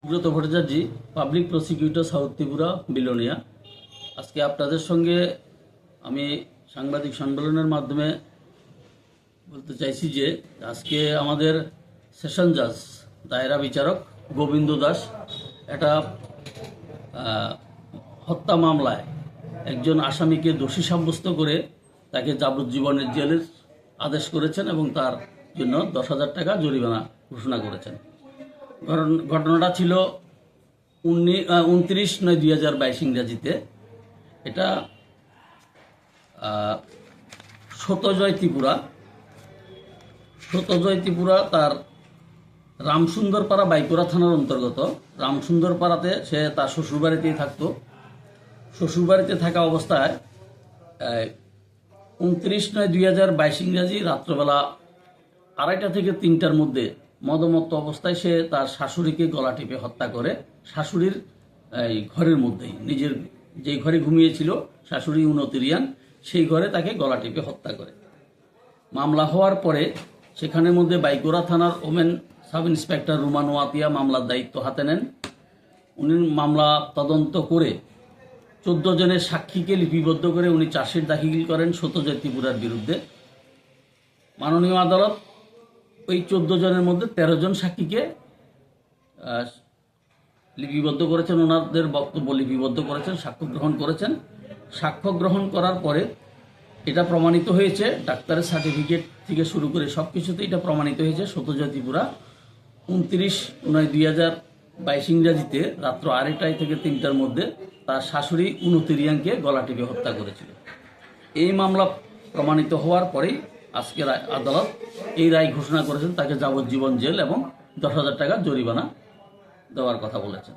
Subrata Bhattacharya, public prosecutor south Tripura Belonia. আজকে আপনাদের সঙ্গে আমি সাংবাদিক সম্মেলনের মাধ্যমে বলতে চাইছি যে আজকে আমাদের সেশন জাজ দায়রা বিচারক গোবিন্দ দাস একটা হত্যা মামলায় একজন আসামিকে দোষী সাব্যস্ত করে তাকে যাবজ্জীবনের জেলের আদেশ করেছেন এবং তার জন্য 10,000 টাকা জরিমানা ঘোষণা করেছেন। ঘটনাটা ছিল 29/9/2022 ইংরাজিতে। এটা সত্যজয় ত্রিপুরা তার রামসুন্দরপাড়া বাইকুড়া থানার অন্তর্গত। রামসুন্দরপাড়াতে সে তার শ্বশুরবাড়িতেই থাকতো। শ্বশুরবাড়িতে থাকা অবস্থায় 29/9/2022 ইংরাজি রাত্রবেলা 2:30 থেকে 3টার মধ্যে মদমত্ত অবস্থায় সে তার শাশুড়িকে গলা টিপে হত্যা করে। শাশুড়ির ঘরের মধ্যেই, নিজের যে ঘরে ঘুমিয়েছিল শাশুড়ি উনতিরিয়ান, সেই ঘরে তাকে গলা টিপে হত্যা করে। মামলা হওয়ার পরে সেখানের মধ্যে বাইকুড়া থানার ওমেন সাব ইন্সপেক্টর রুমান ওয়াতিয়া মামলার দায়িত্ব হাতে নেন। উনি মামলা তদন্ত করে 14 জনের সাক্ষীকে লিপিবদ্ধ করে উনি চার্জশিট দাখিল করেন সত্যজয় ত্রিপুরার বিরুদ্ধে। মাননীয় আদালত ওই 14 জনের মধ্যে 13 জন সাক্ষীকে লিপিবদ্ধ করেছেন, ওনাদের বক্তব্য লিপিবদ্ধ করেছেন, সাক্ষ্য গ্রহণ করেছেন। সাক্ষ্য গ্রহণ করার পরে এটা প্রমাণিত হয়েছে, ডাক্তারের সার্টিফিকেট থেকে শুরু করে সব কিছুতে এটা প্রমাণিত হয়েছে সত্যজয় ত্রিপুরা 29/9/2022 ইংরাজিতে রাত্র 2:30 থেকে 3টার মধ্যে তার শাশুড়ি উনতিরিয়ানকে গলা টিপে হত্যা করেছিল। এই মামলা প্রমাণিত হওয়ার পরেই আজকে আদালত এই রায় ঘোষণা করেছেন, তাকে যাবজ্জীবন জেল এবং 10,000 টাকা জরিমানা দেওয়ার কথা বলেছেন।